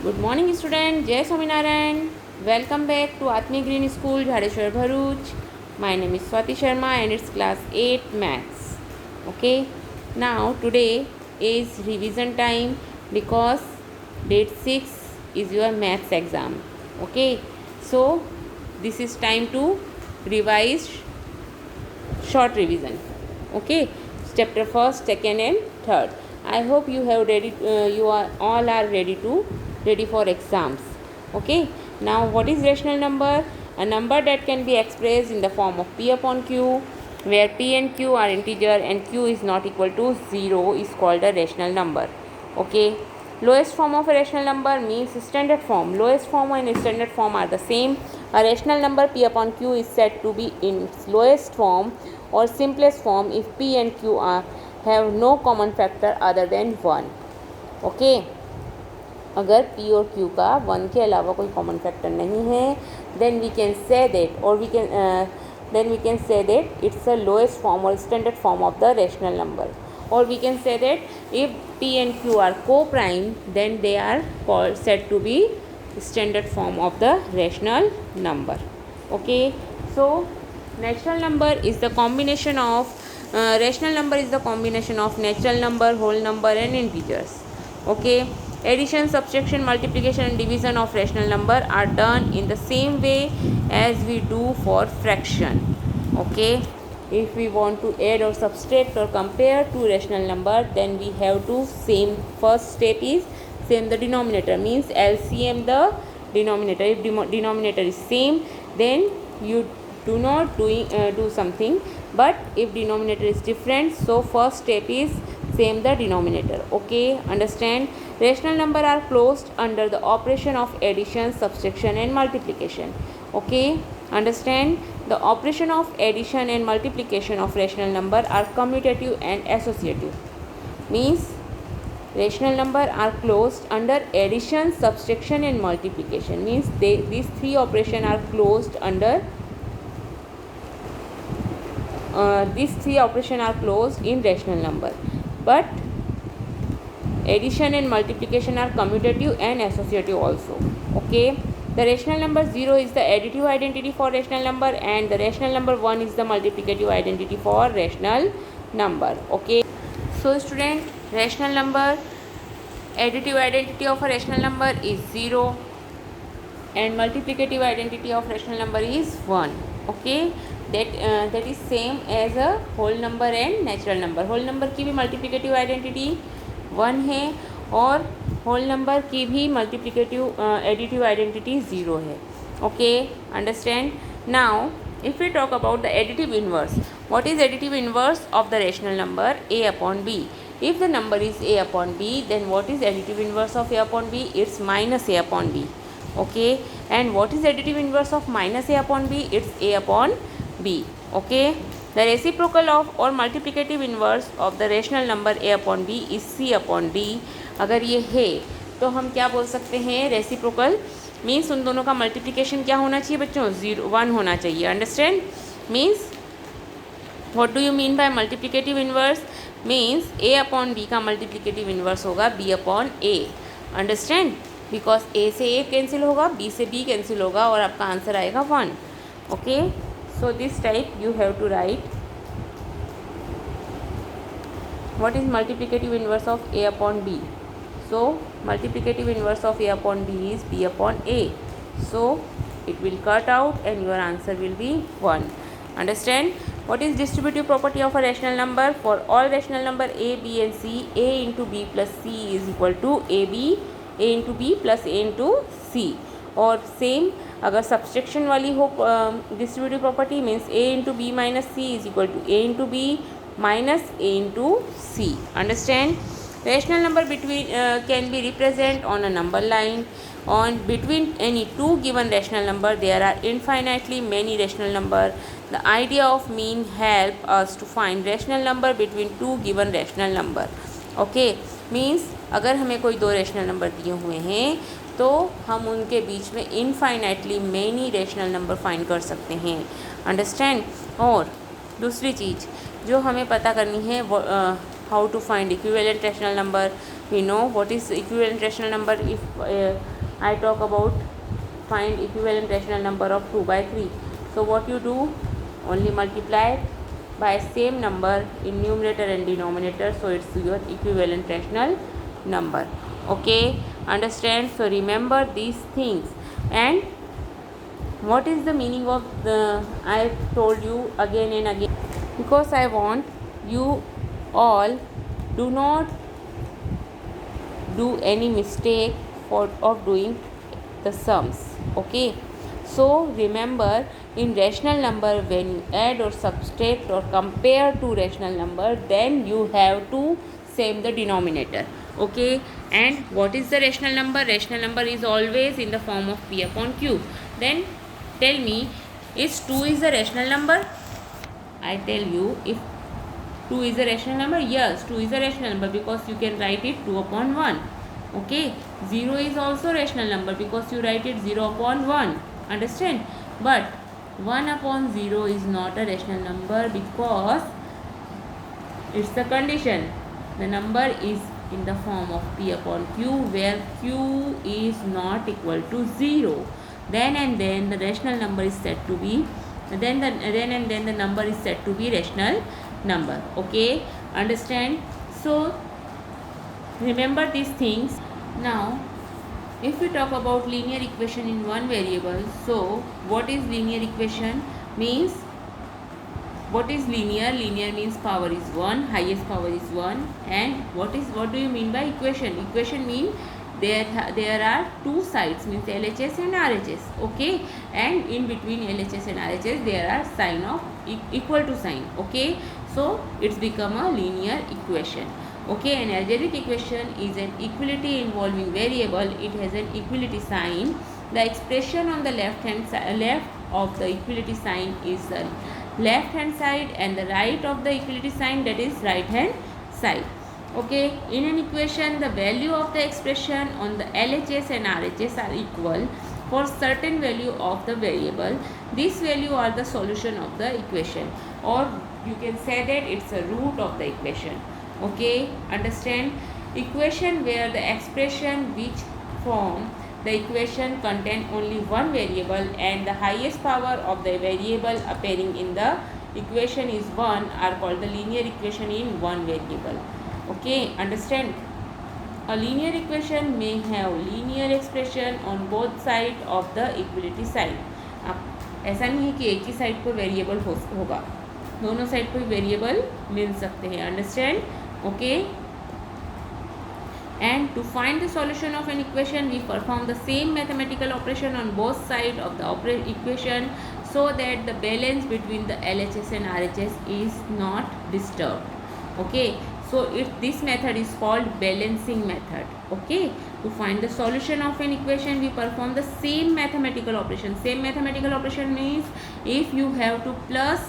Good morning student, Jai Swaminarayan. Welcome back to Atmi Green School, Jhadeshwar Bharuch. My name is Swati Sharma and it's class 8 maths. Okay, now today is revision time because date 6 is your maths exam. Okay, so this is time to revise short revision. Okay, chapter first, second and third. I hope you have you are all are ready for exams. Okay, now what is rational number? A number that can be expressed in the form of p upon q, where p and q are integer and q is not equal to 0 is called a rational number. Okay, lowest form of a rational number means standard form. Lowest form and standard form are the same. A rational number p upon q is said to be in its lowest form or simplest form if p and q have no common factor other than 1. Okay, अगर p और q का 1 के अलावा कोई common factor नहीं है then we can say that it's a lowest form or standard form of the rational number, or we can say that if p and q are co-prime then they are said to be standard form of the rational number. Okay, so natural number is the combination of rational number is the combination of natural number, whole number and integers. Okay, addition, subtraction, multiplication and division of rational number are done in the same way as we do for fraction. Okay, if we want to add or subtract or compare two rational number, then we have to same first step is same the denominator, means LCM the denominator. If denominator is same, then you do not do something, but if denominator is different, so first step is same the denominator. Okay, understand? Rational number are closed under the operation of addition, subtraction and multiplication. Okay, understand? The operation of addition and multiplication of rational number are commutative and associative, means rational number are closed under addition, subtraction and multiplication, means these three operations are closed under these three operations are closed in rational number, but addition and multiplication are commutative and associative also. Okay, the rational number 0 is the additive identity for rational number and the rational number 1 is the multiplicative identity for rational number. Okay, so student, rational number additive identity of a rational number is 0 and multiplicative identity of rational number is 1. Okay, that is same as a whole number and natural number. whole number की भी multiplicative identity 1 है और whole number की भी multiplicative additive identity 0 है. Okay, understand? Now if we talk about the additive inverse, what is additive inverse of the rational number? A upon b. If the number is a upon b, then what is additive inverse of a upon b? It's minus a upon b. Okay, and what is additive inverse of minus a upon b? It's a upon b. Okay, the reciprocal of or multiplicative inverse of the rational number a upon b is c upon d. अगर ये है तो हम क्या बोल सकते हैं? Reciprocal means उन दोनों का मल्टीप्लिकेशन क्या होना चाहिए बच्चों? 1 होना चाहिए. Understand? Means what do you mean by multiplicative inverse? Means A upon B का मल्टीप्लिकेटिव इन्वर्स होगा B upon A. Understand? Because A से ए कैंसिल होगा, बी से बी कैंसिल होगा और आपका आंसर आएगा 1. Okay, so this type you have to write what is multiplicative inverse of A upon B. So multiplicative inverse of a upon b is b upon a. So it will cut out and your answer will be 1. Understand? What is distributive property of a rational number? For all rational number a, b and c, a into b plus c is equal to ab, a into b plus a into c. और same अगर subtraction वाली हो distributive property means a into b minus c is equal to a into b minus a into c. Understand? Rational number between can be represented on a number line. On between any two given rational number there are infinitely many rational number. The idea of mean help us to find rational number between two given rational number. Okay, means अगर हमें कोई दो rational number दिए हुए हैं तो हम उनके बीच में infinitely many rational number find कर सकते हैं. Understand? और दूसरी चीज़ जो हमें पता करनी है how to find equivalent rational number, we know what is equivalent rational number. If I talk about find equivalent rational number of 2 by 3, so what you do, only multiply by same number in numerator and denominator, so it's your equivalent rational number. Okay, understand? So remember these things. And what is the meaning of the, I told you again and again, because I want you all do not do any mistake of doing the sums. Okay, so remember, in rational number, when you add or subtract or compare two rational number, then you have to same the denominator. Okay, and what is the rational number? Rational number is always in the form of p upon q. Then tell me, is 2 is a rational number? I tell you, if 2 is a rational number, yes, 2 is a rational number, because you can write it 2 upon 1. Okay, 0 is also rational number, because you write it 0 upon 1. Understand? But 1 upon 0 is not a rational number, because it's the condition. The number is in the form of p upon q, where q is not equal to 0. Then and then the rational number is said to be, then the number is said to be rational number. Okay, understand? So remember these things. Now if we talk about linear equation in one variable, so what is linear equation? Means, what is linear? Linear means power is 1, highest power is 1. And what do you mean by equation? Equation means there are two sides, means LHS and RHS. Okay, and in between LHS and RHS there are sign of equal to sign. Okay, so it's become a linear equation. Okay, an algebraic equation is an equality involving variable. It has an equality sign. The expression on the left of the equality sign is the left hand side, and the right of the equality sign, that is right hand side. Okay, in an equation, the value of the expression on the LHS and RHS are equal for certain value of the variable. This value are the solution of the equation, or you can say that it's a root of the equation. Okay, understand? Equation where the expression which form the equation contain only one variable and the highest power of the variable appearing in the equation is 1 are called the linear equation in one variable. Okay, understand? A linear equation may have linear expression on both sides of the equality sign. ऐसा नहीं है कि एक ही side पर variable होगा, दोनों side पर variable मिल सकते हैं. Understand? Okay. And to find the solution of an equation, we perform the same mathematical operation on both sides of the equation, so that the balance between the LHS and RHS is not disturbed. Okay, so this method is called balancing method. Okay, to find the solution of an equation, we perform the same mathematical operation. Same mathematical operation means, if you have to plus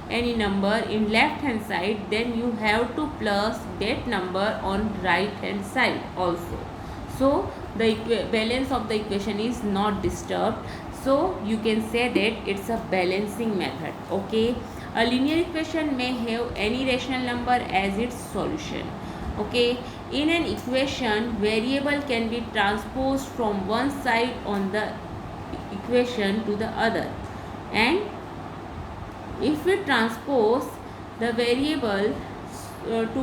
any number in left hand side, then you have to plus that number on right hand side also, so the balance of the equation is not disturbed. So you can say that it's a balancing method. Okay, a linear equation may have any rational number as its solution. Okay, in an equation, variable can be transposed from one side on the equation to the other, and if we transpose the variable to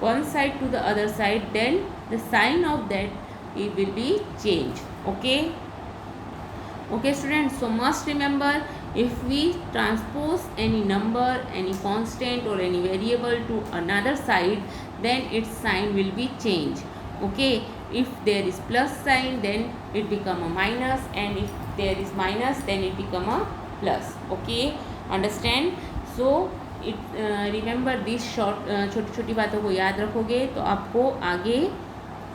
one side to the other side, then the sign of that it will be changed. Okay, okay students, so must remember, if we transpose any number, any constant or any variable to another side, then its sign will be changed. Okay, if there is plus sign, then it become a minus, and if there is minus, then it become a plus. Okay, understand? So remember this छोटी छोटी बातों को याद रखोगे तो आपको आगे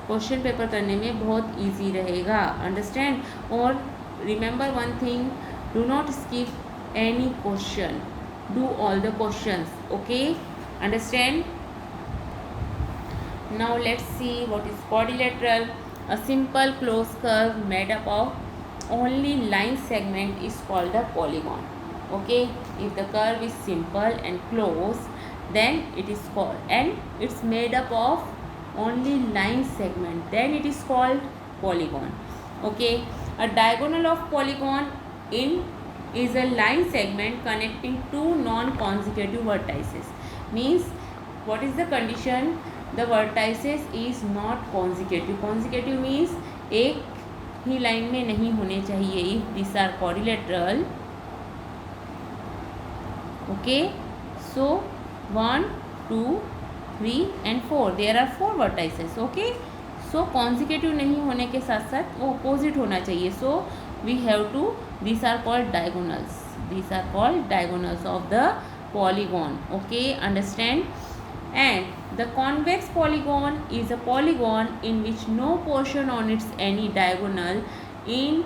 question paper करने में बहुत इजी रहेगा. अंडरस्टैंड? और remember one thing, do not skip any question, do all the questions. Okay, understand? Now let's see what is quadrilateral. A simple closed curve made up of only line segment is called a polygon. Okay, if the curve is simple and closed, then it is called, and it's made up of only line segment, then it is called polygon. Okay, a diagonal of polygon in is a line segment connecting two non-consecutive vertices. Means what is the condition? The vertices is not consecutive. Consecutive means एक ही line में नहीं होने चाहिए. If these are quadrilateral, okay, so 1 2 3 and 4, there are 4 vertices. Okay, so consecutive नहीं होने के साथ साथ वो opposite होना चाहिए. So we have to, these are called diagonals. These are called diagonals of the polygon. Okay, understand? And the convex polygon is a polygon in which no portion on its any diagonal in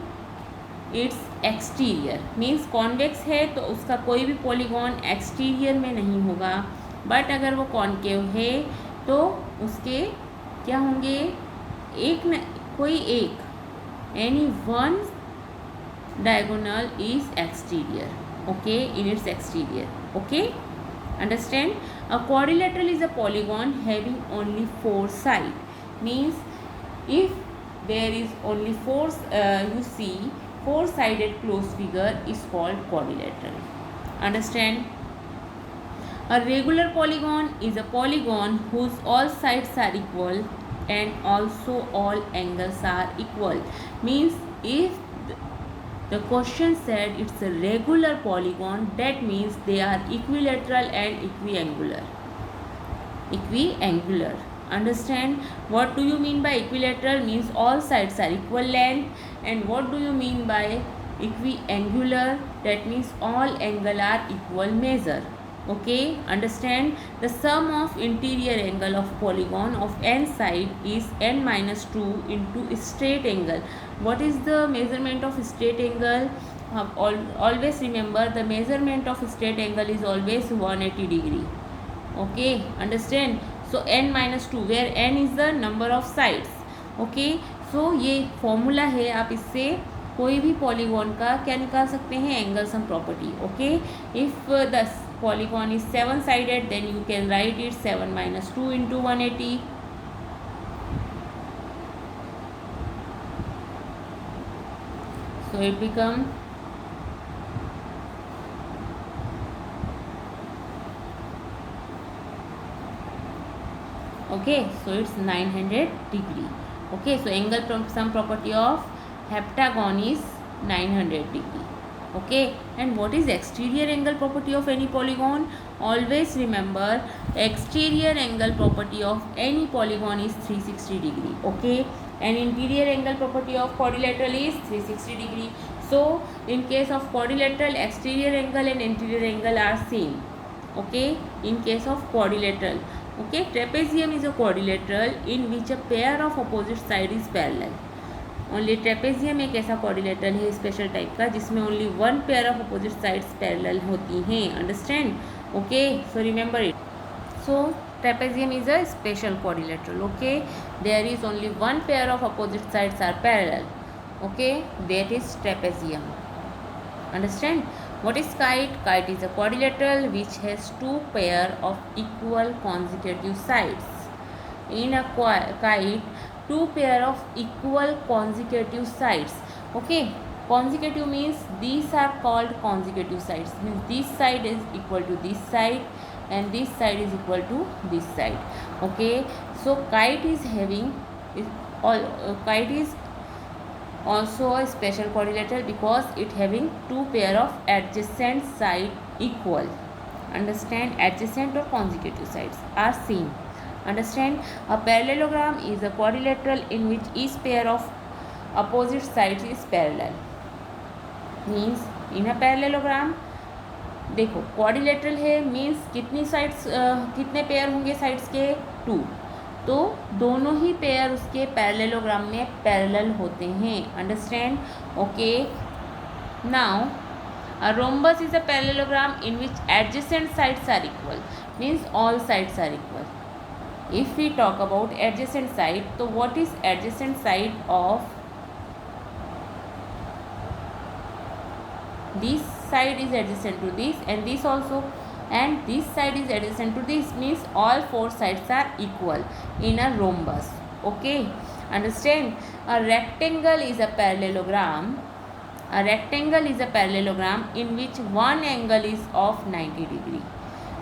its exterior. Means convex है तो उसका कोई भी polygon exterior में नहीं होगा, but अगर वो concave है तो उसके क्या होंगे? एक न कोई एक, any one diagonal is exterior. Okay, in its exterior. Okay, understand? A quadrilateral is a polygon having only 4 sides. Means if there is only 4, you see 4-sided closed figure is called quadrilateral. Understand? A regular polygon is a polygon whose all sides are equal and also all angles are equal. Means if the question said it's a regular polygon, that means they are equilateral and equiangular. Equiangular. Understand? What do you mean by equilateral? Means all sides are equal length. And what do you mean by equiangular? That means all angle are equal measure. Okay, understand? The sum of interior angle of polygon of n side is n minus 2 into straight angle. What is the measurement of straight angle? Always remember, the measurement of straight angle is always 180 degree. Okay, understand? So n minus 2, where n is the number of sides. Okay, so ये formula है, आप इससे कोई भी polygon का क्या निकाल सकते हैं? Angle sum property. Okay, if the polygon is 7-sided, then you can write it 7 minus 2 into 180. So it become okay, so it's 900 degree. Okay, so angle sum property of heptagon is 900 degree. Okay, and what is exterior angle property of any polygon? Always remember, exterior angle property of any polygon is 360 degree. Okay, and interior angle property of quadrilateral is 360 degree. So in case of quadrilateral, exterior angle and interior angle are same. Okay, in case of quadrilateral. Okay, trapezium is a quadrilateral in which a pair of opposite side is parallel. Only trapezium एक ऐसा quadrilateral है special type का जिसमें only one pair of opposite sides parallel होती हैं. Understand? Okay, so remember it. So trapezium is a special quadrilateral. Okay, there is only one pair of opposite sides are parallel. Okay, that is trapezium. Understand? What is kite? Kite is a quadrilateral which has 2 pair of equal consecutive sides. In a kite, 2 pair of equal consecutive sides. Okay, consecutive means these are called consecutive sides. Means this side is equal to this side and this side is equal to this side. Okay, so kite is having kite is also a special quadrilateral because it having 2 pair of adjacent side equal. Understand? Adjacent or consecutive sides are same. Understand? A parallelogram is a quadrilateral in which each pair of opposite sides is parallel. Means in a parallelogram, देखो quadrilateral है means कितनी sides कितने pair होंगे sides के? 2. तो दोनों ही pair उसके पैरेललोग्राम में पैरेलल होते हैं. Understand? Okay, now a rhombus is a parallelogram in which adjacent sides are equal. Means all sides are equal. If we talk about adjacent side, so what is adjacent side of this side is adjacent to this and this also. and this side is adjacent to this, means all four sides are equal in a rhombus. Okay, understand? A rectangle is a parallelogram. A rectangle is a parallelogram in which one angle is of 90 degree,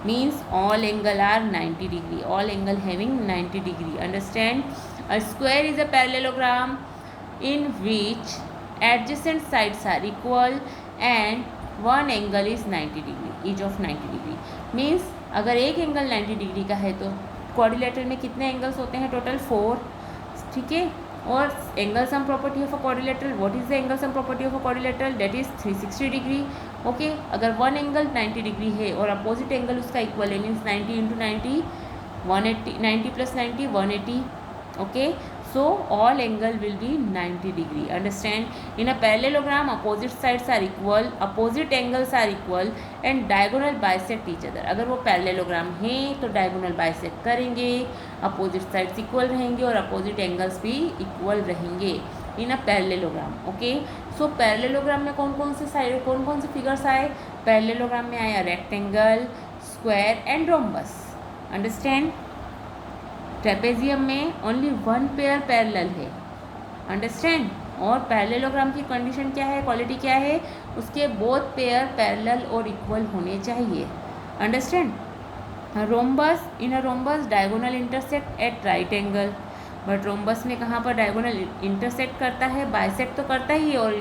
means all angle are 90 degree, all angle having 90 degree. Understand? A square is a parallelogram in which adjacent sides are equal and one angle is 90 degree, each of 90 degree. Means अगर एक angle 90 degree का है तो quadrilateral में कितने angles होते हैं? Total 4. ठीक है, और angle sum property of a quadrilateral, what is the angle sum property of a quadrilateral? That is 360 degree. Okay, अगर वन एंगल 90 डिग्री है और अपोजिट एंगल उसका इक्वल है, means 90 into 90 180, 90 plus 90 180. Okay, so all angle will be 90 degree. Understand? In a parallelogram opposite sides are equal, opposite angles are equal and diagonal bisect each other. अगर वो parallelogram है तो diagonal bisect करेंगे, opposite sides equal रहेंगे और opposite angles भी equal रहेंगे in a parallelogram. Okay, so parallelogram में कौन कौन से साइड, कौन कौन से फिगर्स आए? parallelogram में आया rectangle, square and rhombus. Understand? Trapezium में ओनली वन पेयर पैरेलल है. अंडरस्टैंड? और पैरेललोग्राम की कंडीशन क्या है, क्वालिटी क्या है? उसके बोथ पेयर पैरेलल और इक्वल होने चाहिए. Understand? Rhombus, in a rhombus diagonal intersect at right angle. But rhombus में कहाँ पर डायगोनल इंटरसेक्ट करता है? बाइसेक्ट तो करता ही है, और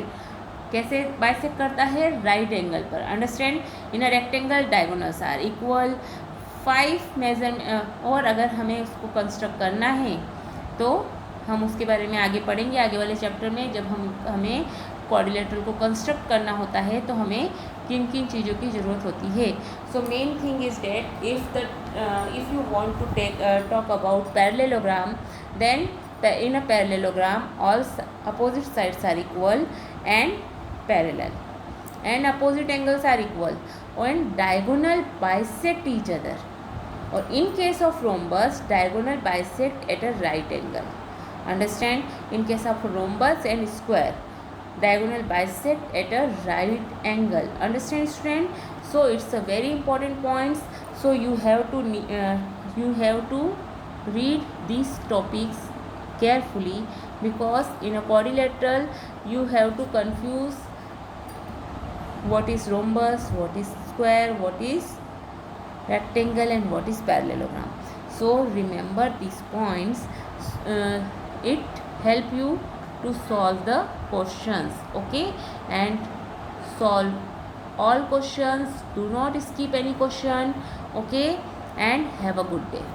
कैसे बाइसेक्ट करता है? राइट एंगल पर. Understand? In a rectangle diagonals are equal. 5 major, और अगर हमें उसको कंस्ट्रक्ट करना है तो हम उसके बारे में आगे पढ़ेंगे आगे वाले चैप्टर में. जब हमें क्वाड्रिलेटरल को कंस्ट्रक्ट करना होता है तो हमें किन किन चीज़ों की ज़रूरत होती है. So main thing is that if you want to talk about parallelogram, then in a parallelogram all opposite sides are equal and parallel and opposite angles are equal and diagonal bisect each other. Or in case of rhombus, diagonal bisect at a right angle. Understand? In case of rhombus and square, diagonal bisect at a right angle. Understand, student? So it's a very important points. So you have to read these topics carefully, because in a quadrilateral you have to confuse what is rhombus, what is square, what is rectangle and what is parallelogram. So remember these points. It help you to solve the questions. Okay, and solve all questions. Do not skip any question. Okay, and have a good day.